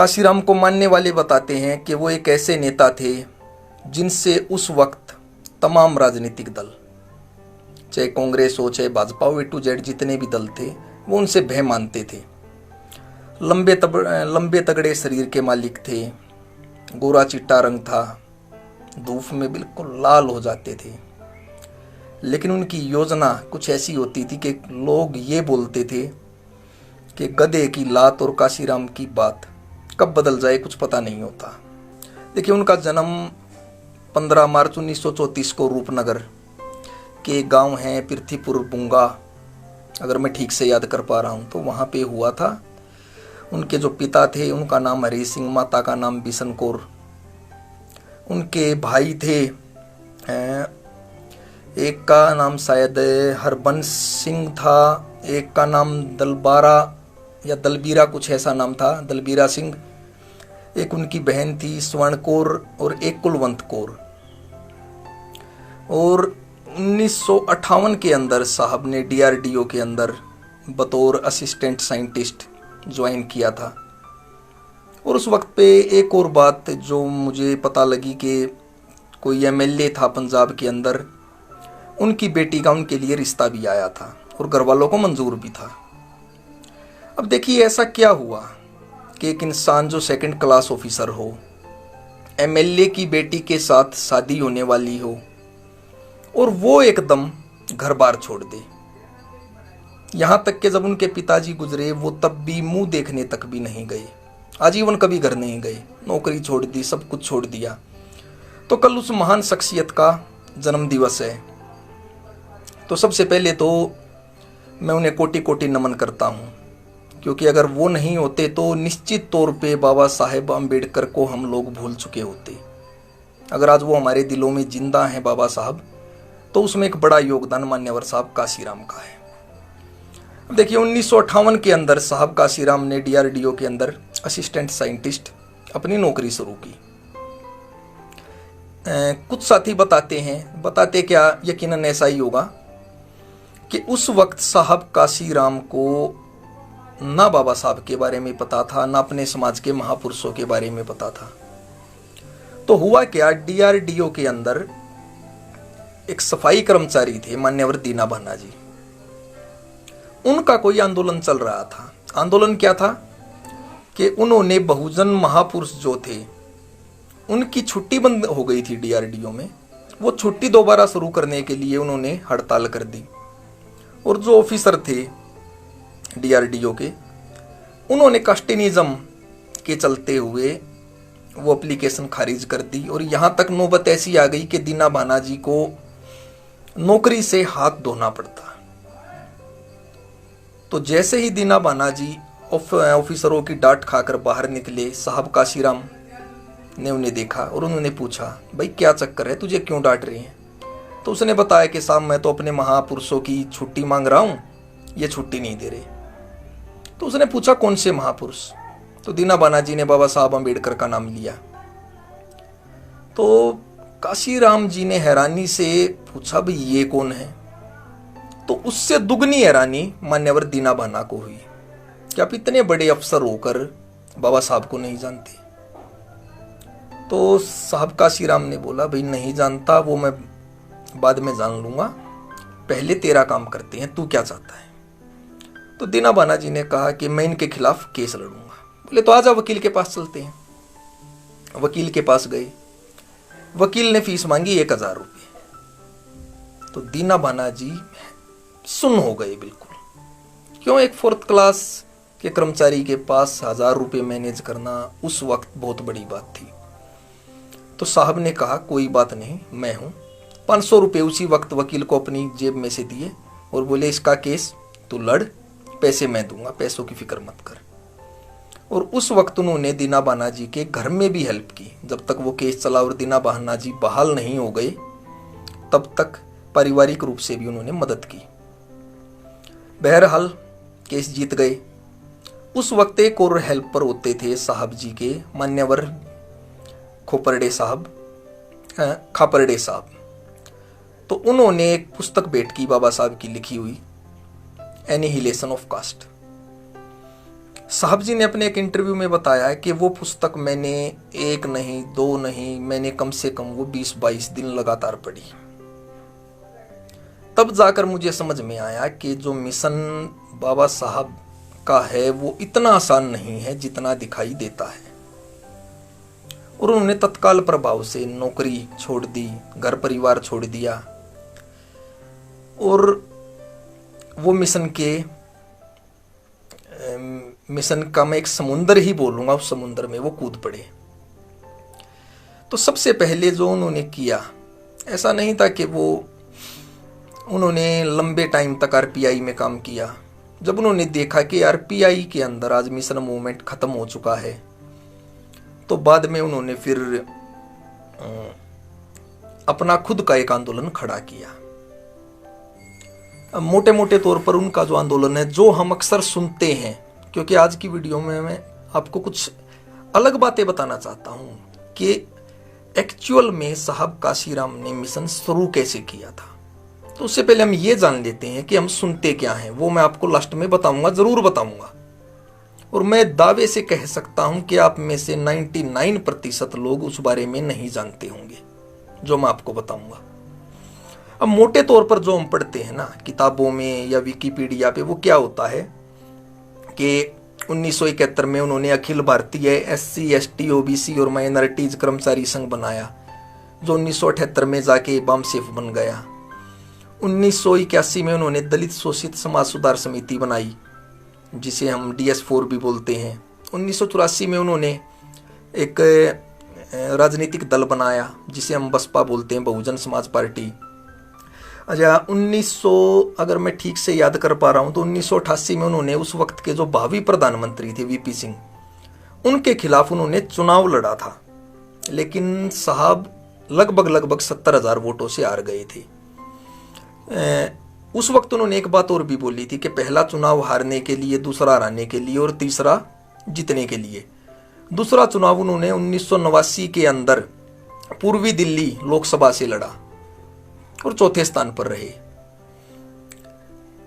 काशीराम को मानने वाले बताते हैं कि वो एक ऐसे नेता थे जिनसे उस वक्त तमाम राजनीतिक दल, चाहे कांग्रेस हो चाहे भाजपा हो, A to Z जितने भी दल थे वो उनसे भय मानते थे। लंबे तगड़े शरीर के मालिक थे, गोरा चिट्टा रंग था, धूप में बिल्कुल लाल हो जाते थे। लेकिन उनकी योजना कुछ ऐसी होती थी कि लोग ये बोलते थे कि गधे की लात और काशीराम की बात कब बदल जाए कुछ पता नहीं होता। देखिए, उनका जन्म 15 मार्च 1934 को रूपनगर के गांव है पृथ्वीपुर बुंगा, अगर मैं ठीक से याद कर पा रहा हूं तो वहां पे हुआ था। उनके जो पिता थे उनका नाम हरि सिंह, माता का नाम बिशन कौर। उनके भाई थे, एक का नाम शायद हरबंस सिंह था, एक का नाम दलबारा या दलबीरा कुछ ऐसा नाम था, दलबीरा सिंह। एक उनकी बहन थी स्वर्ण कौर और एक कुलवंत कौर। और 1958 के अंदर साहब ने DRDO के अंदर बतौर असिस्टेंट साइंटिस्ट ज्वाइन किया था। और उस वक्त पे एक और बात जो मुझे पता लगी कि कोई MLA था पंजाब के अंदर, उनकी बेटी का उनके लिए रिश्ता भी आया था और घर वालों को मंजूर भी था। अब देखिए, ऐसा क्या हुआ कि एक इंसान जो 2nd क्लास ऑफिसर हो, MLA की बेटी के साथ शादी होने वाली हो, और वो एकदम घर बार छोड़ दे। यहाँ तक कि जब उनके पिताजी गुजरे वो तब भी मुंह देखने तक भी नहीं गए, आजीवन कभी घर नहीं गए, नौकरी छोड़ दी, सब कुछ छोड़ दिया। तो कल उस महान शख्सियत का जन्म दिवस है, तो सबसे पहले तो मैं उन्हें कोटि कोटि नमन करता हूँ, क्योंकि अगर वो नहीं होते तो निश्चित तौर पे बाबा साहेब अम्बेडकर को हम लोग भूल चुके होते। अगर आज वो हमारे दिलों में जिंदा हैं बाबा साहब, तो उसमें एक बड़ा योगदान मान्यवर साहब काशीराम का है। अब देखिए, 1958 के अंदर साहब काशीराम ने DRDO के अंदर असिस्टेंट साइंटिस्ट अपनी नौकरी शुरू की। कुछ साथी बताते क्या यकीनन ऐसा ही होगा कि उस वक्त साहब काशीराम को ना बाबा साहब के बारे में पता था, ना अपने समाज के महापुरुषों के बारे में पता था। तो हुआ क्या, DRDO के अंदर एक सफाई कर्मचारी थे मान्यवर दीना भाना जी। उनका कोई आंदोलन चल रहा था। आंदोलन क्या था कि उन्होंने बहुजन महापुरुष जो थे उनकी छुट्टी बंद हो गई थी DRDO में, वो छुट्टी दोबारा शुरू करने के लिए उन्होंने हड़ताल कर दी। और जो ऑफिसर थे DRDO के, उन्होंने कास्टिनिज्म के चलते हुए वो एप्लीकेशन खारिज कर दी। और यहाँ तक नौबत ऐसी आ गई कि दीना भाना जी को नौकरी से हाथ धोना पड़ता। तो जैसे ही दीना भाना जी ऑफिसरों की डांट खाकर बाहर निकले, साहब काशीराम ने उन्हें देखा और उन्होंने पूछा, भाई क्या चक्कर है, तुझे क्यों डांट रही हैं? तो उसने बताया कि साहब मैं तो अपने महापुरुषों की छुट्टी मांग रहा हूँ, ये छुट्टी नहीं दे रहे। तो उसने पूछा कौन से महापुरुष? तो दीना भाना जी ने बाबा साहब अम्बेडकर का नाम लिया। तो काशीराम जी ने हैरानी से पूछा, भाई ये कौन है? तो उससे दुगनी हैरानी मान्यवर दीना भाना को हुई कि आप इतने बड़े अफसर होकर बाबा साहब को नहीं जानते। तो साहब काशीराम ने बोला, भाई नहीं जानता, वो मैं बाद में जान लूंगा, पहले तेरा काम करते हैं, तू क्या चाहता है? तो दीना भाना जी ने कहा कि मैं इनके खिलाफ केस लड़ूंगा। बोले तो आजा वकील के पास चलते हैं। वकील के पास गए। वकील ने फीस मांगी 1000 रुपये। तो दीना भाना जी सुन्न हो गए बिल्कुल। क्यों? एक 4th क्लास के कर्मचारी के पास 1000 रुपये मैनेज करना उस वक्त बहुत बड़ी बात थी। तो साहब ने कहा कोई बात नहीं, मैं हूं। 500 रुपये उसी वक्त वकील को अपनी जेब में से दिए और बोले, इसका केस तू लड़, पैसे मैं दूंगा, पैसों की फिक्र मत कर। और उस वक्त उन्होंने दीना भाना जी के घर में भी हेल्प की। जब तक वो केस चला और दीना भाना जी बहाल नहीं हो गए, तब तक पारिवारिक रूप से भी उन्होंने मदद की। बहरहाल केस जीत गए। उस वक्त एक और हेल्पर होते थे साहब जी के, मान्यवर खापरडे साहब। तो उन्होंने एक पुस्तक भेंट की बाबा साहब की लिखी हुई, एनिहिलेशन ऑफ कास्ट। साहब जी ने अपने एक इंटरव्यू में बताया कि वो पुस्तक मैंने एक नहीं, दो नहीं, मैंने कम से कम वो 20-22 दिन लगातार पढ़ी। तब जाकर मुझे समझ में आया कि जो मिशन बाबा साहब का है वो इतना आसान नहीं है जितना दिखाई देता है। और उन्होंने तत्काल प्रभाव से नौकरी छोड़ दी, घर परिवार छोड़ दिया और वो मिशन का मैं एक समुंदर ही बोलूंगा, उस समुंदर में वो कूद पड़े। तो सबसे पहले जो उन्होंने किया, ऐसा नहीं था कि उन्होंने लंबे टाइम तक आरपीआई में काम किया। जब उन्होंने देखा कि आरपीआई के अंदर आज मिशन मूवमेंट खत्म हो चुका है, तो बाद में उन्होंने फिर अपना खुद का एक आंदोलन खड़ा किया। मोटे मोटे तौर पर उनका जो आंदोलन है, जो हम अक्सर सुनते हैं, क्योंकि आज की वीडियो में मैं आपको कुछ अलग बातें बताना चाहता हूं कि एक्चुअल में साहब काशीराम ने मिशन शुरू कैसे किया था। तो उससे पहले हम ये जान लेते हैं कि हम सुनते क्या हैं। वो मैं आपको लास्ट में बताऊंगा, जरूर बताऊंगा। और मैं दावे से कह सकता हूं कि आप में से 99% लोग उस बारे में नहीं जानते होंगे जो मैं आपको बताऊंगा। अब मोटे तौर पर जो हम पढ़ते हैं ना किताबों में या विकिपीडिया पे, वो क्या होता है कि 1971 में उन्होंने Akhil Bharatiya SC ST OBC और माइनॉरिटीज कर्मचारी संघ बनाया, जो 1978 में जाके बामसेफ बन गया। 1981 में उन्होंने दलित शोषित समाज सुधार समिति बनाई, जिसे हम DS4 भी बोलते हैं। 1984 में उन्होंने एक राजनीतिक दल बनाया, जिसे हम बसपा बोलते हैं, बहुजन समाज पार्टी। अच्छा, 1900 अगर मैं ठीक से याद कर पा रहा हूँ तो 1988 में उन्होंने उस वक्त के जो भावी प्रधानमंत्री थे VP सिंह, उनके खिलाफ उन्होंने चुनाव लड़ा था। लेकिन साहब लगभग 70,000 वोटों से हार गए थे। उस वक्त उन्होंने एक बात और भी बोली थी कि पहला चुनाव हारने के लिए, दूसरा हराने के लिए और तीसरा जीतने के लिए। दूसरा चुनाव उन्होंने 1989 के अंदर पूर्वी दिल्ली लोकसभा से लड़ा और चौथे स्थान पर रहे।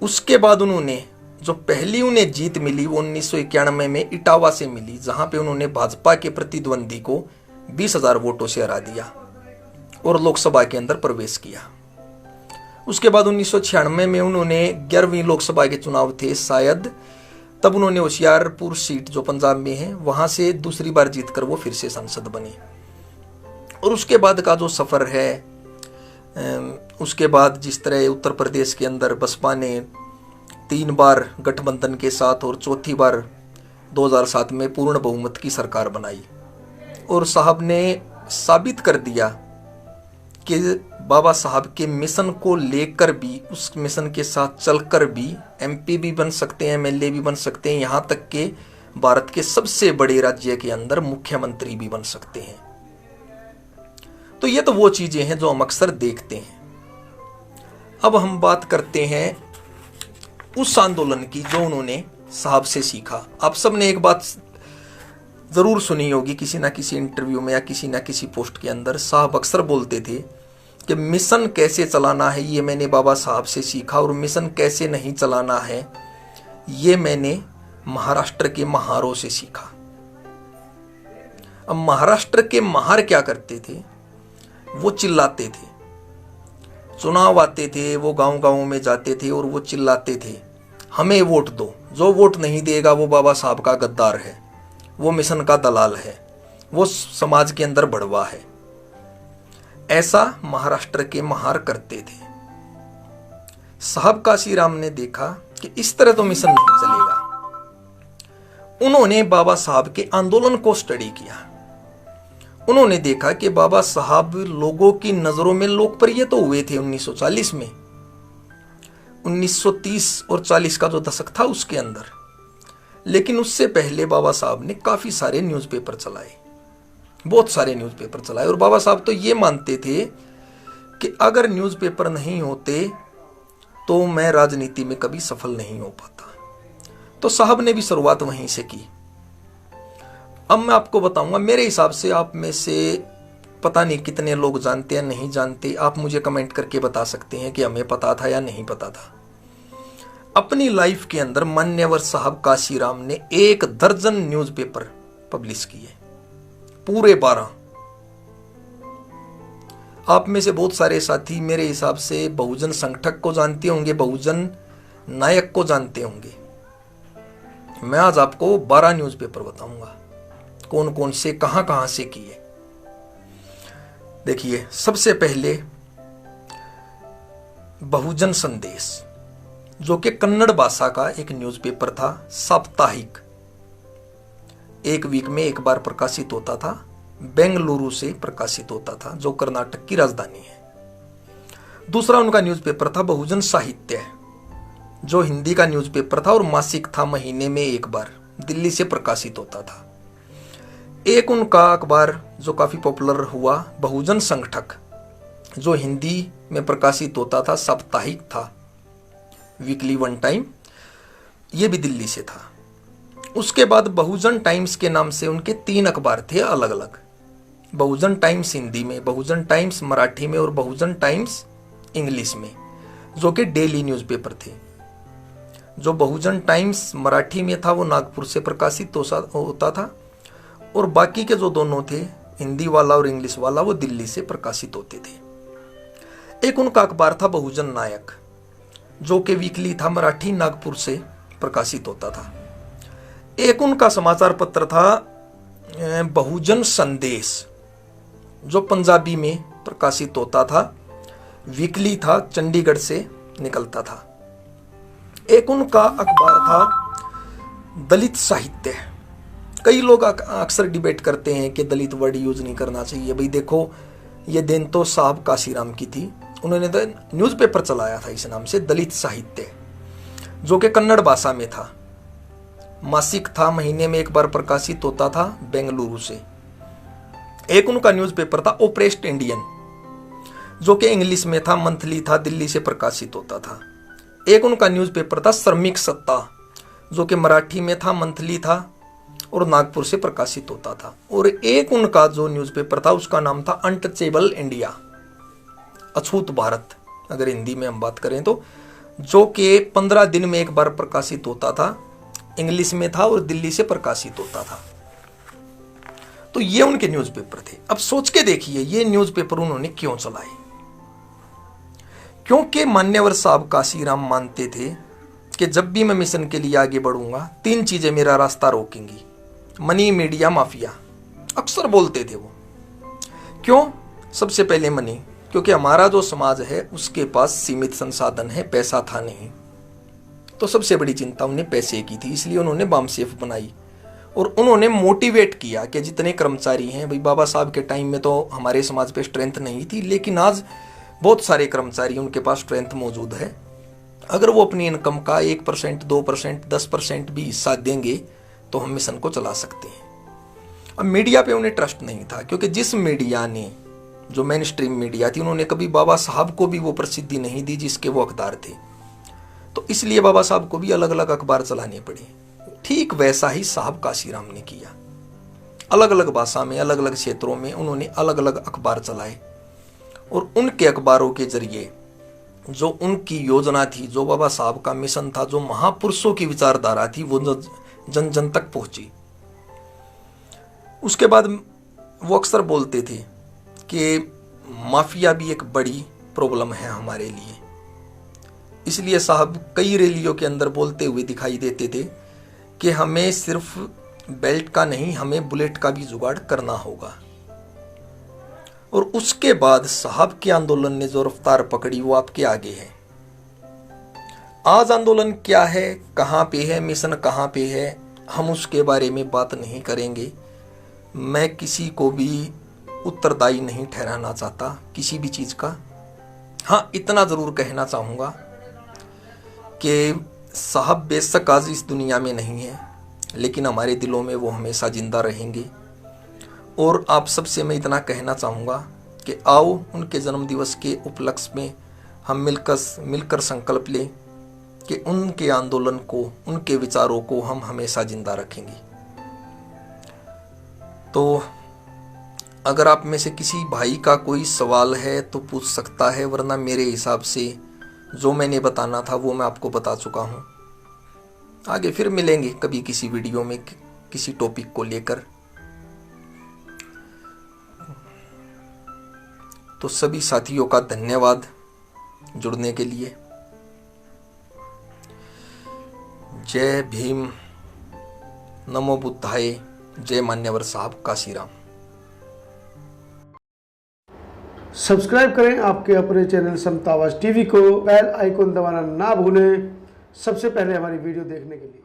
उसके बाद उन्होंने जो पहली उन्हें जीत मिली वो 1991 में इटावा से मिली, जहां पे उन्होंने भाजपा के प्रतिद्वंदी को 20,000 वोटों से हरा दिया और लोकसभा के अंदर प्रवेश किया। उसके बाद 1996 में उन्होंने 11वीं लोकसभा के चुनाव थे शायद, तब उन्होंने होशियारपुर सीट जो पंजाब में है वहां से दूसरी बार जीतकर वो फिर से सांसद बने। और उसके बाद का जो सफर है, उसके बाद जिस तरह उत्तर प्रदेश के अंदर बसपा ने 3 बार गठबंधन के साथ और चौथी बार 2007 में पूर्ण बहुमत की सरकार बनाई, और साहब ने साबित कर दिया कि बाबा साहब के मिशन को लेकर भी, उस मिशन के साथ चलकर भी MP भी बन सकते हैं, MLA भी बन सकते हैं, यहाँ तक कि भारत के सबसे बड़े राज्य के अंदर मुख्यमंत्री भी बन सकते हैं। तो ये तो वो चीजें हैं जो हम अक्सर देखते हैं। अब हम बात करते हैं उस आंदोलन की जो उन्होंने साहब से सीखा। आप सब ने एक बात जरूर सुनी होगी किसी ना किसी इंटरव्यू में या किसी ना किसी पोस्ट के अंदर, साहब अक्सर बोलते थे कि मिशन कैसे चलाना है ये मैंने बाबा साहब से सीखा, और मिशन कैसे नहीं चलाना है ये मैंने महाराष्ट्र के महारों से सीखा। अब महाराष्ट्र के महार क्या करते थे, वो चिल्लाते थे। चुनाव आते थे, वो गांव में जाते थे और वो चिल्लाते थे, हमें वोट दो, जो वोट नहीं देगा वो बाबा साहब का गद्दार है, वो मिशन का दलाल है, वो समाज के अंदर बढ़वा है। ऐसा महाराष्ट्र के महार करते थे। साहब काशीराम ने देखा कि इस तरह तो मिशन नहीं चलेगा। उन्होंने बाबा साहब के आंदोलन को स्टडी किया। उन्होंने देखा कि बाबा साहब लोगों की नजरों में लोकप्रिय तो हुए थे 1940 में, 1930 और 40 का जो दशक था उसके अंदर, लेकिन उससे पहले बाबा साहब ने काफी सारे न्यूज़पेपर चलाए, बहुत सारे न्यूज़पेपर चलाए। और बाबा साहब तो ये मानते थे कि अगर न्यूज़पेपर नहीं होते तो मैं राजनीति में कभी सफल नहीं हो पाता। तो साहब ने भी शुरुआत वहीं से की। अब मैं आपको बताऊंगा, मेरे हिसाब से आप में से पता नहीं कितने लोग जानते हैं, नहीं जानते, आप मुझे कमेंट करके बता सकते हैं कि हमें पता था या नहीं पता था। अपनी लाइफ के अंदर मान्यवर साहब काशीराम ने 1 दर्जन न्यूज़पेपर पब्लिश किए, पूरे 12। आप में से बहुत सारे साथी मेरे हिसाब से बहुजन संगठक को जानते होंगे, बहुजन नायक को जानते होंगे। मैं आज आपको 12 न्यूज़पेपर बताऊंगा, कौन कौन से कहां से किए। देखिए, सबसे पहले बहुजन संदेश, जो कि कन्नड़ भाषा का एक न्यूज़पेपर था, साप्ताहिक, 1 वीक में 1 बार प्रकाशित होता था, बेंगलुरु से प्रकाशित होता था, जो कर्नाटक की राजधानी है। दूसरा उनका न्यूज़पेपर था बहुजन साहित्य, जो हिंदी का न्यूज़पेपर था और मासिक था, महीने में 1 बार, दिल्ली से प्रकाशित होता था। एक उनका अखबार जो काफी पॉपुलर हुआ, बहुजन संगठक, जो हिंदी में प्रकाशित होता था, साप्ताहिक था, वीकली 1 टाइम, ये भी दिल्ली से था। उसके बाद बहुजन टाइम्स के नाम से उनके 3 अखबार थे अलग अलग, बहुजन टाइम्स हिंदी में, बहुजन टाइम्स मराठी में और बहुजन टाइम्स इंग्लिश में, जो कि डेली न्यूज़पेपर थे। जो बहुजन टाइम्स मराठी में था वो नागपुर से प्रकाशित होता था, और बाकी के जो दोनों थे, हिंदी वाला और इंग्लिश वाला, वो दिल्ली से प्रकाशित होते थे। एक उनका अखबार था बहुजन नायक, जो कि वीकली था, मराठी, नागपुर से प्रकाशित होता था। एक उनका समाचार पत्र था बहुजन संदेश, जो पंजाबी में प्रकाशित होता था, वीकली था, चंडीगढ़ से निकलता था। एक उनका अखबार था दलित साहित्य। कई लोग अक्सर डिबेट करते हैं कि दलित वर्ड यूज नहीं करना चाहिए। भाई देखो, ये देन तो साहब काशीराम की थी, उन्होंने तो न्यूज़पेपर चलाया था इस नाम से, दलित साहित्य, जो कि कन्नड़ भाषा में था, मासिक था, महीने में 1 बार प्रकाशित होता था, बेंगलुरु से। एक उनका न्यूज़पेपर था ओप्रेस्ड इंडियन, जो कि इंग्लिश में था, मंथली था, दिल्ली से प्रकाशित होता था। एक उनका न्यूज़पेपर था श्रमिक सत्ता, जो कि मराठी में था, मंथली था और नागपुर से प्रकाशित होता था। और एक उनका जो न्यूज़पेपर था उसका नाम था अनटचेबल इंडिया, अछूत भारत अगर हिंदी में हम बात करें तो, जो कि 15 दिन में 1 बार प्रकाशित होता था, इंग्लिश में था और दिल्ली से प्रकाशित होता था। तो ये उनके न्यूज़पेपर थे। अब सोच के देखिए, ये न्यूज़पेपर उन्होंने क्यों चलाए? क्योंकि मान्यवर साहब काशीराम मानते थे कि जब भी मैं मिशन के लिए आगे बढ़ूंगा, 3 चीजें मेरा रास्ता रोकेंगी, मनी, मीडिया, माफिया। अक्सर बोलते थे वो। क्यों? सबसे पहले मनी, क्योंकि हमारा जो समाज है उसके पास सीमित संसाधन है, पैसा था नहीं, तो सबसे बड़ी चिंता उन्हें पैसे की थी, इसलिए उन्होंने बामसेफ बनाई। और उन्होंने मोटिवेट किया कि जितने कर्मचारी हैं, भाई बाबा साहब के टाइम में तो हमारे समाज पे स्ट्रेंथ नहीं थी, लेकिन आज बहुत सारे कर्मचारी, उनके पास स्ट्रेंथ मौजूद है। अगर वो अपनी इनकम का 1%, 2%, 10% भी हिस्सा देंगे तो हम मिशन को चला सकते हैं। अब मीडिया पे उन्हें ट्रस्ट नहीं था, क्योंकि जिस मीडिया ने, जो मेन स्ट्रीम मीडिया थी, उन्होंने कभी बाबा साहब को भी वो प्रसिद्धि नहीं दी जिसके वो हकदार थे। तो इसलिए बाबा साहब को भी अलग अलग अखबार चलाने पड़े। ठीक वैसा ही साहब काशीराम ने किया। अलग अलग भाषा में, अलग अलग क्षेत्रों में उन्होंने अलग अलग अखबार चलाए, और उनके अखबारों के जरिए जो उनकी योजना थी, जो बाबा साहब का मिशन था, जो महापुरुषों की विचारधारा थी, वो जन जन तक पहुंची। उसके बाद वो अक्सर बोलते थे कि माफिया भी एक बड़ी प्रॉब्लम है हमारे लिए। इसलिए साहब कई रैलियों के अंदर बोलते हुए दिखाई देते थे कि हमें सिर्फ बेल्ट का नहीं, हमें बुलेट का भी जुगाड़ करना होगा। और उसके बाद साहब के आंदोलन ने जो रफ्तार पकड़ी वो आपके आगे है। आज आंदोलन क्या है, कहां पे है, मिशन कहां पे है, हम उसके बारे में बात नहीं करेंगे। मैं किसी को भी उत्तरदायी नहीं ठहराना चाहता किसी भी चीज का। हाँ, इतना जरूर कहना चाहूंगा कि साहब बेशक आज इस दुनिया में नहीं है, लेकिन हमारे दिलों में वो हमेशा जिंदा रहेंगे। और आप सबसे मैं इतना कहना चाहूँगा कि आओ उनके जन्मदिवस के उपलक्ष्य में हम मिलकर संकल्प लें कि उनके आंदोलन को, उनके विचारों को हम हमेशा जिंदा रखेंगे। तो अगर आप में से किसी भाई का कोई सवाल है तो पूछ सकता है, वरना मेरे हिसाब से जो मैंने बताना था वो मैं आपको बता चुका हूँ। आगे फिर मिलेंगे कभी किसी वीडियो में किसी टॉपिक को लेकर। तो सभी साथियों का धन्यवाद जुड़ने के लिए। जय भीम, नमो बुद्धाय, जय मान्यवर साहब, काशीराम। सब्सक्राइब करें आपके अपने चैनल समतावास टीवी को, बेल आइकन दबाना ना भूलें सबसे पहले हमारी वीडियो देखने के लिए।